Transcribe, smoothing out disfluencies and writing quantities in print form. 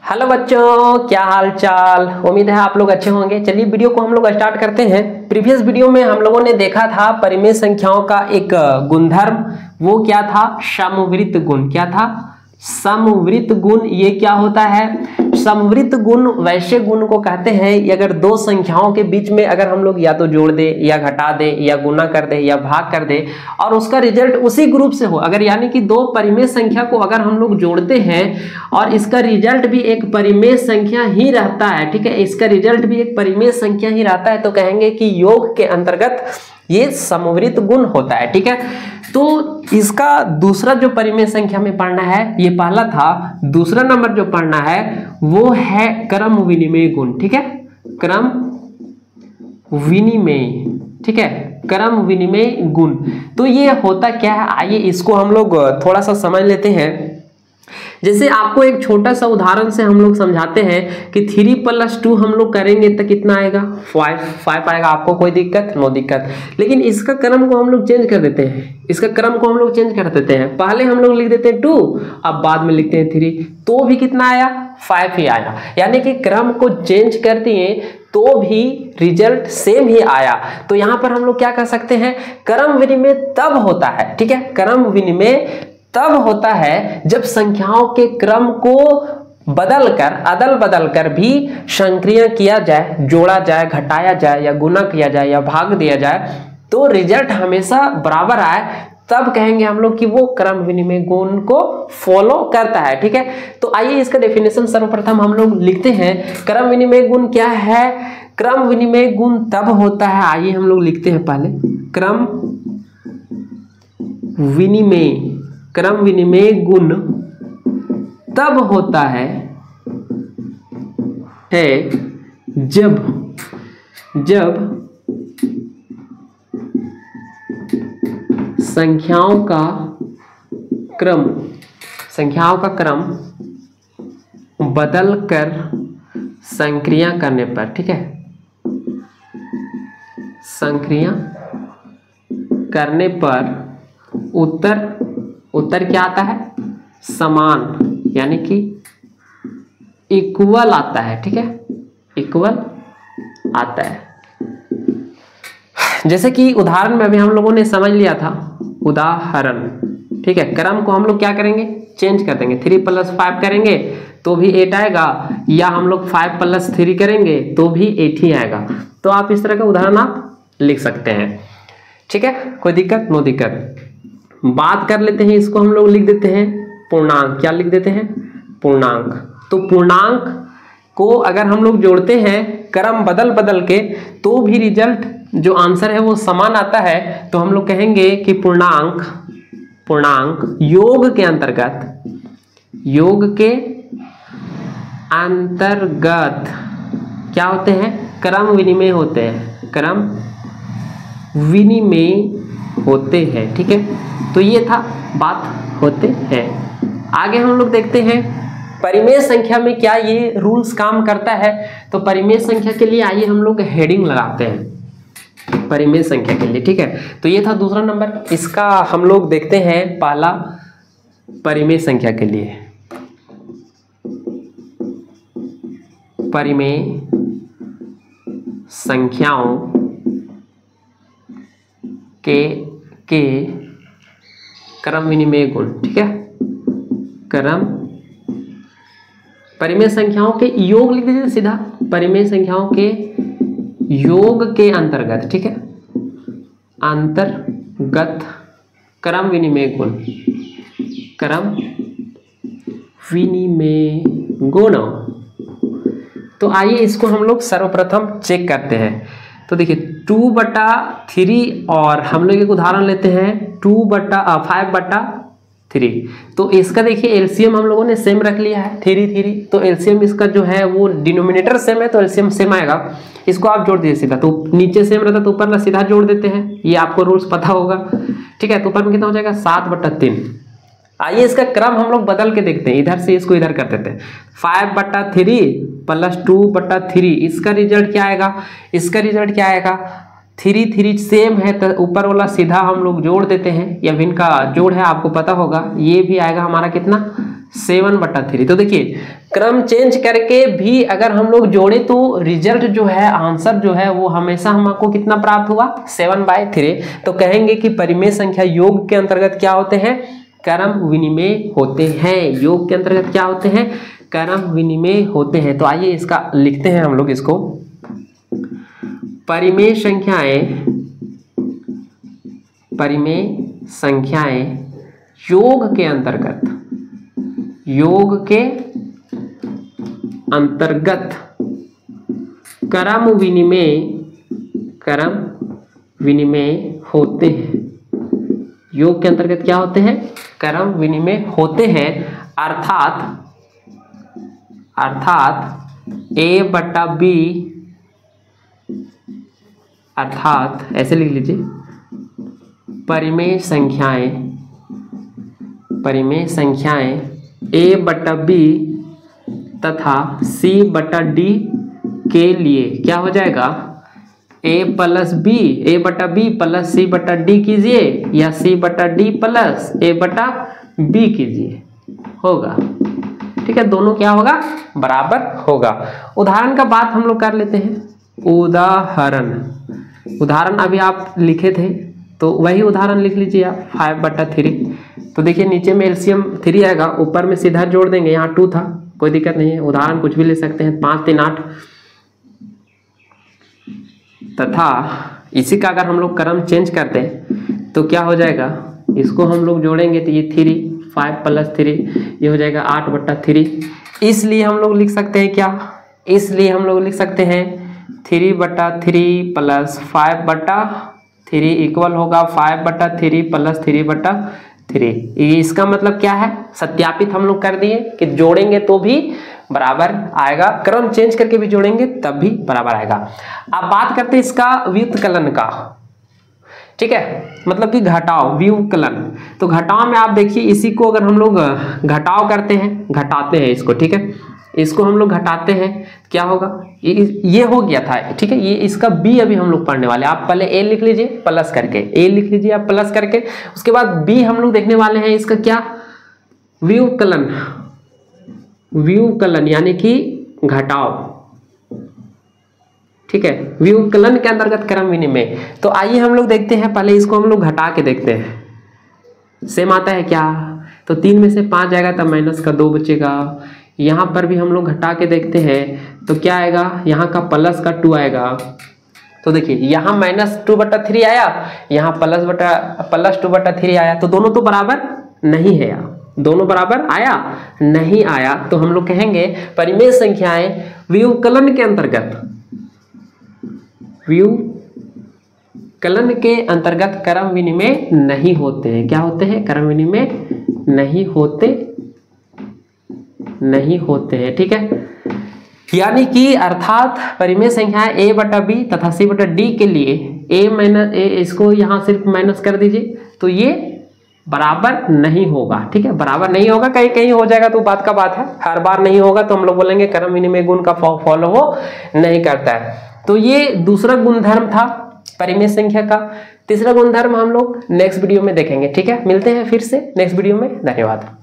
Hello बच्चों, क्या हाल चाल। उम्मीद है आप लोग अच्छे होंगे। चलिए वीडियो को हम लोग स्टार्ट करते हैं। प्रीवियस वीडियो में हम लोगों ने देखा था परिमेय संख्याओं का एक गुणधर्म, वो क्या था? समवृत्त गुण। क्या था? समवृत्त गुण। ये क्या होता है? समवृत्त गुण वैसे गुण को कहते हैं अगर दो संख्याओं के बीच में अगर हम लोग या तो जोड़ दे या घटा दे या गुना कर दे या भाग कर दे और उसका रिजल्ट उसी ग्रुप से हो। अगर यानी कि दो परिमेय संख्या को अगर हम लोग जोड़ते हैं और इसका रिजल्ट भी एक परिमेय संख्या ही रहता है, ठीक है, इसका रिजल्ट भी एक परिमेय संख्या ही रहता है, तो कहेंगे कि योग के अंतर्गत ये समवृत्त गुण होता है। ठीक है, तो इसका दूसरा जो परिमेय संख्या में पढ़ना है, ये पहला था, दूसरा नंबर जो पढ़ना है वो है क्रम विनिमय गुण। ठीक है, क्रम विनिमय। ठीक है, क्रम विनिमय गुण। तो ये होता क्या है, आइए इसको हम लोग थोड़ा सा समझ लेते हैं। जैसे आपको एक छोटा सा उदाहरण से हम लोग समझाते हैं कि 3+2 हम लोग करेंगे तो कितना आएगा? 5 आएगा। आपको कोई दिक्कत? नो दिक्कत। लेकिन इसका क्रम को हम लोग चेंज कर देते हैं। इसका क्रम को हम लोग चेंज कर देते हैं। पहले हम लोग लिख देते हैं 2, अब बाद में लिखते हैं 3, तो भी कितना आया? 5 ही आया। यानी कि क्रम को चेंज कर दिए तो भी रिजल्ट सेम ही आया। तो यहाँ पर हम लोग क्या कर सकते हैं? क्रम विनिमय तब होता है, ठीक है, क्रम विनिमय तब होता है जब संख्याओं के क्रम को बदलकर, अदल बदल कर भी संक्रिय किया जाए, जोड़ा जाए, घटाया जाए या गुना किया जाए या भाग दिया जाए, तो रिजल्ट हमेशा बराबर आए, तब कहेंगे हम लोग कि वो क्रम विनिमय गुण को फॉलो करता है। ठीक है, तो आइए इसका डेफिनेशन सर्वप्रथम हम लोग लिखते हैं। क्रम विनिमय गुण क्या है? क्रम विनिमय गुण तब होता है, आइए हम लोग लिखते हैं पहले, क्रम विनिमय, क्रम विनिमय गुण तब होता है जब संख्याओं का क्रम बदल कर संक्रिया करने पर, ठीक है, संक्रिया करने पर उत्तर क्या आता है? समान, यानी कि इक्वल आता है। ठीक है, इक्वल आता है। जैसे कि उदाहरण में अभी हम लोगों ने समझ लिया था, उदाहरण, ठीक है, क्रम को हम लोग क्या करेंगे? चेंज कर देंगे। 3+5 करेंगे तो भी 8 आएगा, या हम लोग 5+3 करेंगे तो भी 8 ही आएगा। तो आप इस तरह का उदाहरण आप लिख सकते हैं। ठीक है, कोई दिक्कत? नो दिक्कत। बात कर लेते हैं, इसको हम लोग लिख देते हैं पूर्णांक। क्या लिख देते हैं? पूर्णांक। तो पूर्णांक को अगर हम लोग जोड़ते हैं क्रम बदल बदल के तो भी रिजल्ट जो आंसर है वो समान आता है, तो हम लोग कहेंगे कि पूर्णांक योग के अंतर्गत क्या होते हैं? क्रम विनिमय होते हैं, क्रम विनिमय होते हैं। ठीक है, तो ये था बात होते हैं। आगे हम लोग देखते हैं परिमेय संख्या में क्या ये रूल्स काम करता है। तो परिमेय संख्या के लिए आइए हम लोग हेडिंग लगाते हैं परिमेय संख्या के लिए। ठीक है, तो ये था दूसरा नंबर। इसका हम लोग देखते हैं पहला परिमेय संख्या के लिए, परिमेय संख्याओं के क्रम विनिमय गुण। ठीक है, परिमेय संख्याओं के योग लिख दीजिए सीधा, परिमेय संख्याओं के योग के अंतर्गत, ठीक है, अंतर्गत क्रम विनिमय गुण, क्रम विनिमय गुण। तो आइए इसको हम लोग सर्वप्रथम चेक करते हैं। तो देखिए 2/3 और हम लोग एक उदाहरण लेते हैं 5/3। तो इसका देखिए एलसीएम हम लोगों ने सेम रख लिया है, 3, तो एलसीएम इसका जो है वो डिनोमिनेटर सेम है तो एलसीएम सेम आएगा। इसको आप जोड़ दीजिए सीधा, तो नीचे सेम रहता तो ऊपर ना सीधा जोड़ देते हैं, ये आपको रूल्स पता होगा। ठीक है, तो ऊपर में कितना हो जाएगा? 7/3। आइए इसका क्रम हम लोग बदल के देखते हैं, इधर से इसको इधर कर देते हैं। 5/3 + 2/3, इसका रिजल्ट क्या आएगा? इसका रिजल्ट क्या आएगा? 3 सेम है तो ऊपर वाला सीधा हम लोग जोड़ देते हैं, या इनका जोड़ है आपको पता होगा, ये भी आएगा हमारा कितना? 7/3। तो देखिए क्रम चेंज करके भी अगर हम लोग जोड़े तो रिजल्ट जो है, आंसर जो है वो हमेशा हमको कितना प्राप्त हुआ, 7/3। तो कहेंगे कि परिमेय संख्या योग के अंतर्गत क्या होते हैं, क्रम विनिमेय होते हैं। योग के अंतर्गत क्या होते हैं, क्रम विनिमेय होते हैं। तो आइए इसका लिखते हैं हम लोग इसको, परिमेय संख्याएं योग के अंतर्गत क्रम विनिमेय होते हैं। योग के अंतर्गत क्या होते हैं, क्रम विनिमेय होते हैं। अर्थात A/B, अर्थात ऐसे लिख लीजिए, परिमेय संख्याएं A/B तथा C/D के लिए क्या हो जाएगा, A+B, A/B प्लस C/D कीजिए या C/D प्लस A/B कीजिए, होगा। ठीक है, दोनों क्या होगा, बराबर होगा। उदाहरण का बात हम लोग कर लेते हैं। उदाहरण अभी आप लिखे थे तो वही उदाहरण लिख लीजिए आप, 5/3। तो देखिए नीचे में एलसीएम 3 आएगा, ऊपर में सीधा जोड़ देंगे, यहाँ 2 था, कोई दिक्कत नहीं है। उदाहरण कुछ भी ले सकते हैं, 5 3 8। तथा इसी का अगर हम लोग क्रम चेंज करते हैं तो क्या हो जाएगा, इसको हम लोग जोड़ेंगे तो ये 3, 5 + 3 ये हो जाएगा 8/3। इसलिए हम लोग लिख सकते हैं क्या, इसलिए हम लोग लिख सकते हैं 3/3 प्लस 5/3 इक्वल होगा 5/3 प्लस 3/3। इसका मतलब क्या है, सत्यापित हम लोग कर दिए कि जोड़ेंगे तो भी बराबर आएगा, क्रम चेंज करके भी जोड़ेंगे तब भी बराबर आएगा। अब बात करते हैं इसका व्युत्कलन का। ठीक है, मतलब कि घटाव, व्युत्कलन। तो घटाव में आप देखिए, इसी को अगर हम लोग घटाव करते हैं, घटाते हैं इसको, ठीक है, इसको हम लोग घटाते हैं, क्या होगा, ये हो गया था। ठीक है, ये इसका B अभी हम लोग पढ़ने वाले। आप पहले A लिख लीजिए प्लस करके, A लिख लीजिए आप प्लस करके, उसके बाद B हम लोग देखने वाले हैं इसका क्या, व्युत्कलन यानी कि घटाव। ठीक है, व्युत्कलन के अंतर्गत क्रम विनिमय। तो आइए हम लोग देखते हैं, पहले इसको हम लोग घटा के देखते हैं। सेम आता है क्या, तो 3 में से 5 जाएगा तब माइनस का 2 बचेगा। यहाँ पर भी हम लोग घटा के देखते हैं तो क्या आएगा, यहाँ का प्लस का 2 आएगा। तो देखिए यहाँ -2/3 आया, यहाँ प्लस 2/3 आया, तो दोनों तो बराबर नहीं है यार, दोनों बराबर आया नहीं आया। तो हम लोग कहेंगे परिमेय संख्याएं व्युत्कलन के अंतर्गत क्रम विनिमय नहीं होते हैं। क्या होते हैं, क्रम विनिमय नहीं होते हैं। ठीक है, यानी कि अर्थात परिमेय संख्याएं A/B तथा C/D के लिए इसको यहाँ सिर्फ माइनस कर दीजिए तो ये बराबर नहीं होगा। ठीक है, बराबर नहीं होगा, कहीं कहीं हो जाएगा तो बात का बात है, हर बार नहीं होगा तो हम लोग बोलेंगे क्रम विनिमय गुण का फॉलो हो नहीं करता है। तो ये दूसरा गुणधर्म था परिमेय संख्या का। तीसरा गुणधर्म हम लोग नेक्स्ट वीडियो में देखेंगे। ठीक है, मिलते हैं फिर से नेक्स्ट वीडियो में, धन्यवाद।